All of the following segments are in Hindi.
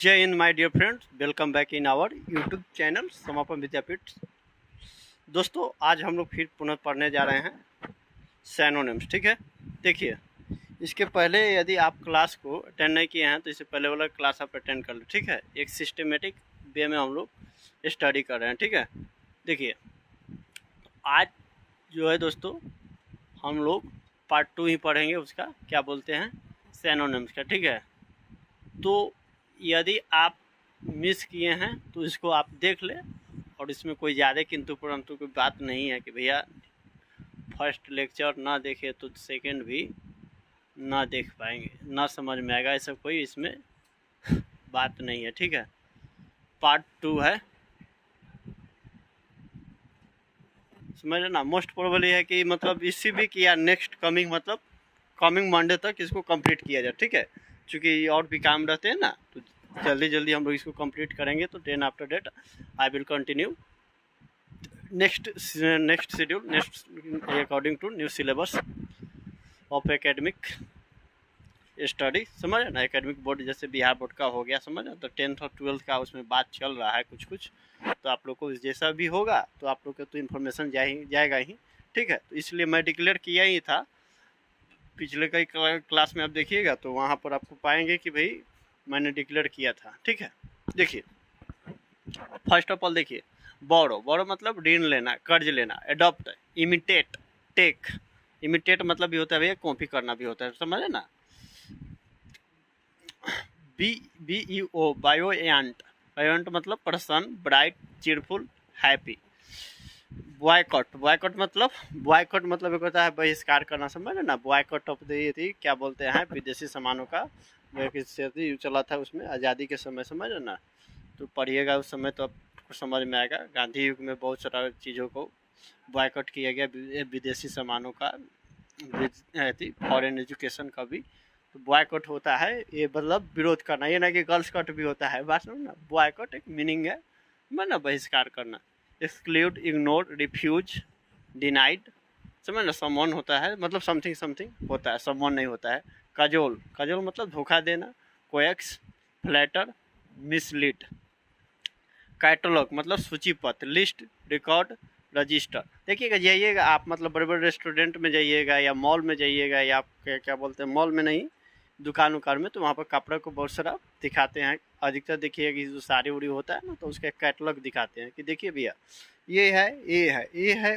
जय हिंद my dear friends, welcome back in our YouTube channel Samapan Vidyapeeth. दोस्तों, आज हम लोग फिर पुनः पढ़ने जा रहे हैं सैनोनिम्स। ठीक है, देखिए, इसके पहले यदि आप क्लास को अटेंड नहीं किए हैं तो इससे पहले वाला क्लास आप अटेंड कर लो। ठीक है, एक सिस्टमेटिक वे में हम लोग स्टडी कर रहे हैं। ठीक है, देखिए, आज जो है दोस्तों हम लोग पार्ट 2 ही पढ़ेंगे, उसका क्या बोलते हैं, सैनोनिम्स का। ठीक है, तो यदि आप मिस किए हैं तो इसको आप देख लें, और इसमें कोई ज़्यादा किंतु परंतु कोई बात नहीं है कि भैया फर्स्ट लेक्चर ना देखे तो सेकंड भी ना देख पाएंगे, ना समझ में आएगा, ऐसा कोई इसमें बात नहीं है। ठीक है, पार्ट 2 है, समझ ना। मोस्ट प्रोबेबली है कि मतलब इसी वीक या नेक्स्ट कमिंग मंडे तक इसको कंप्लीट किया जाए। ठीक है, क्योंकि और भी काम रहते हैं ना, तो जल्दी जल्दी हम लोग इसको कंप्लीट करेंगे। तो then after that I will continue next schedule, next according to new syllabus of academic study. समझ ना, एकेडमिक बोर्ड जैसे बिहार बोर्ड का हो गया, समझ ना, तो 10th और 12th का उसमें बात चल रहा है कुछ, तो आप लोग को जैसा भी होगा तो आप लोग को तो इन्फॉर्मेशन जाएगा ही। ठीक है, तो इसलिए मैं डिक्लेयर किया ही था पिछले कई क्लास में। आप देखिएगा तो वहाँ पर आपको पाएंगे कि भाई मैंने डिक्लेयर किया था। ठीक है, देखिए, फर्स्ट ऑफ ऑल देखिए, बोरो मतलब ऋण लेना, कर्ज लेना। Adopt, imitate, take. इमिटेट मतलब भी होता है भैया कॉपी करना भी होता है, समझे ना। BEO, बायोएंट। बायोएंट मतलब प्रसन्न, ब्राइट, चीरफुल, हैप्पी। बॉयकॉट मतलब एक होता है बहिष्कार करना, समझ ना। बॉयकॉट ऑफ द थी क्या बोलते हैं, विदेशी सामानों का चला था उसमें आज़ादी के समय, समझ ना। तो पढ़िएगा उस समय तो आपको समझ में आएगा। गांधी युग में बहुत सारा चीज़ों को बॉयकॉट किया गया, विदेशी सामानों का, फॉरेन एजुकेशन का भी। तो बॉयकॉट होता है ये मतलब विरोध करना, ये ना कि गर्ल्स कट भी होता है, बात समझ ना। बॉयकॉट एक मीनिंग है मतलब बहिष्कार करना। एक्सक्लूड, इग्नोर, रिफ्यूज, डिनाइड, समझ ना। समवन होता है मतलब समथिंग होता है, समवन नहीं होता है। कजोल मतलब धोखा देना। Coax, flatter, mislead. कैटलॉग मतलब सूचीपत्र, लिस्ट, रिकॉर्ड, रजिस्टर। देखिएगा, जाइएगा आप मतलब बड़े बड़े रेस्टोरेंट में जाइएगा या मॉल में जाइएगा, या आप क्या बोलते हैं, मॉल में नहीं, दुकान उकान में, तो वहाँ पर कपड़े को बहुत सारा दिखाते हैं। अधिकतर देखिएगा कि जो साड़ी उड़ी होता है ना, तो उसका कैटलॉग दिखाते हैं कि देखिए भैया ये है,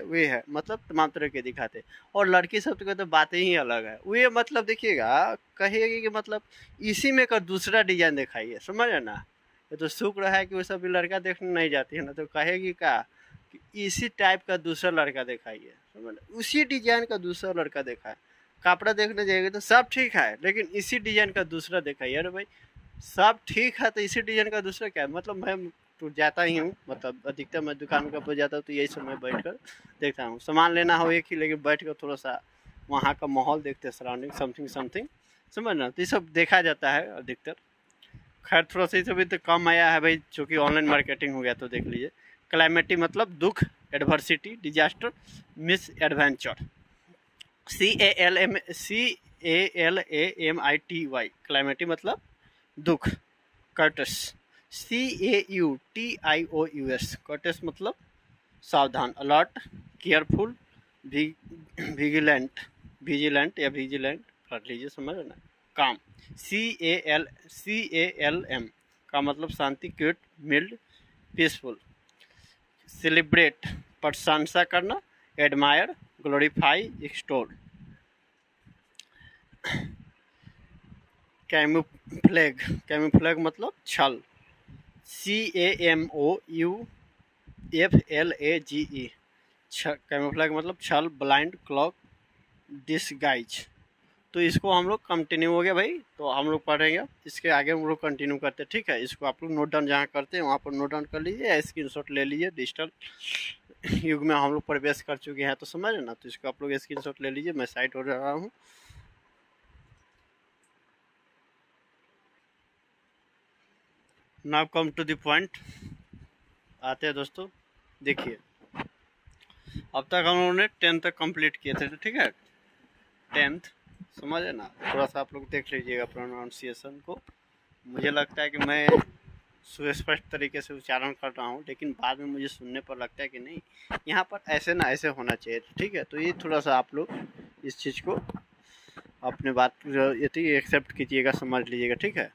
वे है, मतलब तमाम तरह के दिखाते हैं। और लड़की सब तो बातें ही अलग है। वे मतलब देखिएगा कहिएगा कि मतलब इसी में का दूसरा डिजाइन दिखाइए, समझ ना। ये तो शुक्र है कि वो सब लड़का देखने नहीं जाती है ना, तो कहेगी क्या कि इसी टाइप का दूसरा लड़का दिखाइए, समझ, उसी डिजाइन का दूसरा लड़का दिखाए। कपड़ा देखने जाएंगे तो सब ठीक है, लेकिन इसी डिजाइन का दूसरा दिखाइए। अरे भाई सब ठीक है तो इसी डिजाइन का दूसरा क्या, मतलब मैं तो जाता ही हूँ, मतलब अधिकतर मैं दुकान के ऊपर जाता हूँ तो यही समय बैठ कर देखता हूँ। सामान लेना हो एक ही, लेकिन बैठ कर थोड़ा सा वहाँ का माहौल देखते हैं, सराउंडिंग समथिंग समझना, तो ये सब देखा जाता है अधिकतर। खैर थोड़ा सा इसे भी तो कम आया है भाई, चूँकि ऑनलाइन मार्केटिंग हो गया, तो देख लीजिए। क्लाइमेटी मतलब दुख, adversity, disaster, miss adventure. CALAMITY, क्लाइमेटी मतलब दुख। कर्टस, CAUTIOUS, कर्टस मतलब सावधान। अलर्ट, केयरफुल, विजिलेंट या विजिलेंट पढ़ लीजिए, समझ ना। काम, CALM का मतलब शांति, क्यूट, मिल्ड, पीसफुल। सेलिब्रेट प्रशंसा करना। Admire, glorify, extol. कैमोफ्लेग मतलब छल। CAMOUFLAGE, कैमोफ्लेग मतलब छल, ब्लाइंड, क्लॉक, डिसगाइज। तो इसको हम लोग कंटिन्यू हो गया भाई, तो हम लोग पढ़ेंगे इसके आगे, हम लोग कंटिन्यू करते हैं। ठीक है, इसको आप लोग नोट डाउन जहाँ करते हैं वहाँ पर नोट डाउन कर लीजिए या स्क्रीनशॉट ले लीजिए। डिजिटल युग में हम लोग प्रवेश कर चुके हैं, तो समझ ना, तो इसको आप लोग स्क्रीनशॉट ले लीजिए। मैं साइट हो रहा हूँ। Now come to the point आते हैं दोस्तों। देखिए, अब तक हम लोगों ने 10th तक कंप्लीट किए थे, ठीक है, 10th, समझे ना। थोड़ा सा आप लोग देख लीजिएगा प्रोनाउंसिएशन को, मुझे लगता है कि मैं सुस्पष्ट तरीके से उच्चारण कर रहा हूँ, लेकिन बाद में मुझे सुनने पर लगता है कि नहीं, यहाँ पर ऐसे ना ऐसे होना चाहिए। ठीक है, तो ये थोड़ा सा आप लोग इस चीज़ को अपने बात यदि एक्सेप्ट कीजिएगा, समझ लीजिएगा। ठीक है,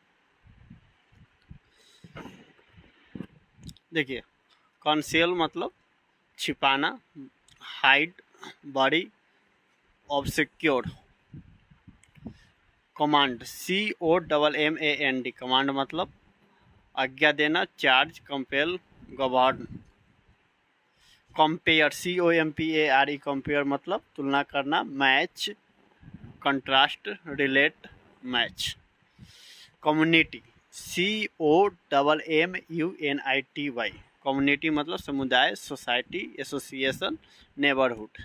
देखिए, कंसील मतलब छिपाना, हाइड, बड़ी, ऑब्सक्योर। कमांड COMMAND, कमांड मतलब आज्ञा देना, charge, compel, govern. Compare COMPARE, compare मतलब तुलना करना, match, contrast, relate, match. Community COMMUNITY, community मतलब समुदाय, सोसाइटी, एसोसिएशन, नेबरहुड।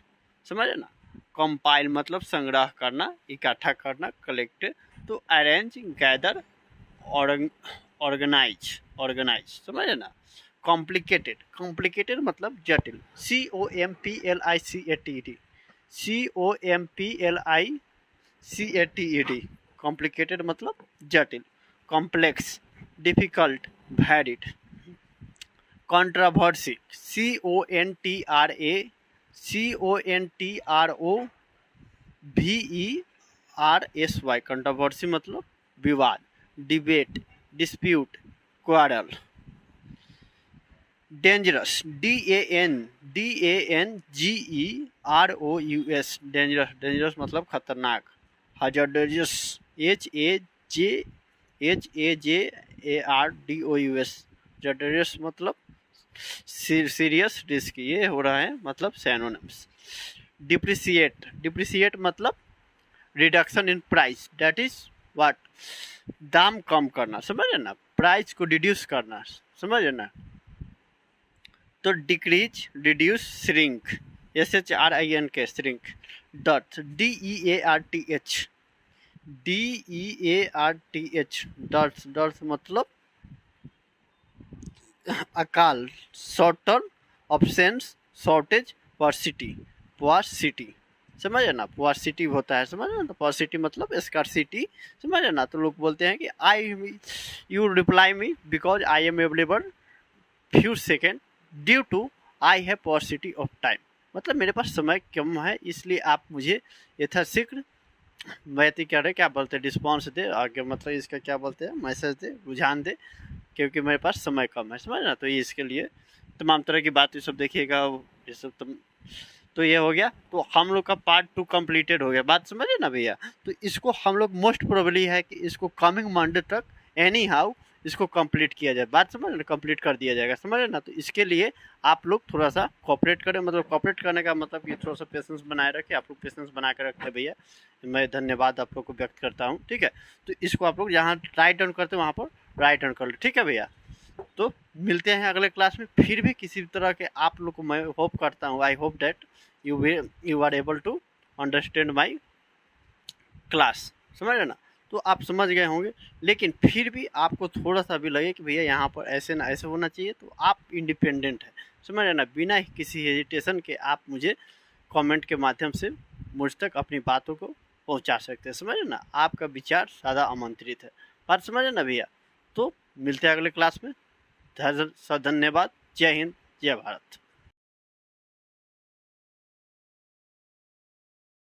समझे ना। कंपाइल मतलब संग्रह करना, इकट्ठा करना, कलेक्ट। तो अरेंज, गैदर, ऑर्गेनाइज। समझे ना। कॉम्प्लिकेटेड, कॉम्प्लिकेटेड मतलब जटिल, COMPLICATED, कॉम्प्लिकेटेड मतलब जटिल। Complex, difficult, varied. Controversy CONTROVERSY, controversy मतलब विवाद, debate, dispute, quarrel. Dangerous DANGEROUS, dangerous मतलब खतरनाक। हजार्डस HAJARDOUS, हजार्डस मतलब सीरियस, रिस्क। ये हो रहा है मतलब सैनोनिम्स। डिप्रिसिएट मतलब reduction in price, that is what, दाम कम करना। समझे ना, प्राइस को रिड्यूस करना। समझे ना। तो decrease, reduce, shrink, SHRINK, shrink. Dearth DEARTH, dearth मतलब अकाल, शॉर्ट टर्म, ऑब्सेंस, शॉर्टेज, पार्सिटी। समझे ना, पार्सिटी होता है। समझे ना, तो पार्सिटी मतलब स्कार्सिटी। समझे ना। तो लोग बोलते हैं कि you reply me because I am available few second due to I have paucity of time, मतलब मेरे पास समय कम है, इसलिए आप मुझे यथाशीघ्र क्या बोलते हैं, रिस्पॉन्स दे, आगे मतलब इसका क्या बोलते हैं, मैसेज दे, रुझान दे, क्योंकि मेरे पास समय कम है। समझ ना। तो ये इसके लिए तमाम तरह की बात ये सब देखिएगा, ये सब तो ये हो गया। तो हम लोग का पार्ट 2 कंप्लीटेड हो गया। बात समझे ना भैया। तो इसको हम लोग मोस्ट प्रोबेबली है कि इसको कमिंग मंडे तक एनी हाउ इसको कंप्लीट किया जाए। बात समझ ना, कंप्लीट कर दिया जाएगा। समझे ना। तो इसके लिए आप लोग थोड़ा सा कोऑपरेट करें, मतलब कोऑपरेट करने का मतलब कि थोड़ा सा पेशेंस बनाए रखें। आप लोग पेशेंस बना कर रखते हैं भैया, मैं धन्यवाद आप लोग को व्यक्त करता हूँ। ठीक है, तो इसको आप लोग जहाँ राइट डाउन करते हैं वहाँ पर राइट डाउन कर लो। ठीक है भैया। तो मिलते हैं अगले क्लास में। फिर भी किसी तरह के आप लोग को मैं होप करता हूँ, I hope that you are able to understand my class. समझ रहे ना। तो आप समझ गए होंगे, लेकिन फिर भी आपको थोड़ा सा भी लगे कि भैया यहाँ पर ऐसे ना ऐसे होना चाहिए, तो आप इंडिपेंडेंट है। समझ रहे ना, बिना किसी हेजिटेशन के आप मुझे कमेंट के माध्यम से मुझ तक अपनी बातों को पहुँचा सकते हैं। समझ रहे ना, आपका विचार सदा आमंत्रित है। बात समझ रहे ना भैया। तो मिलते हैं अगले क्लास में। धन्यवाद। जय हिंद, जय भारत।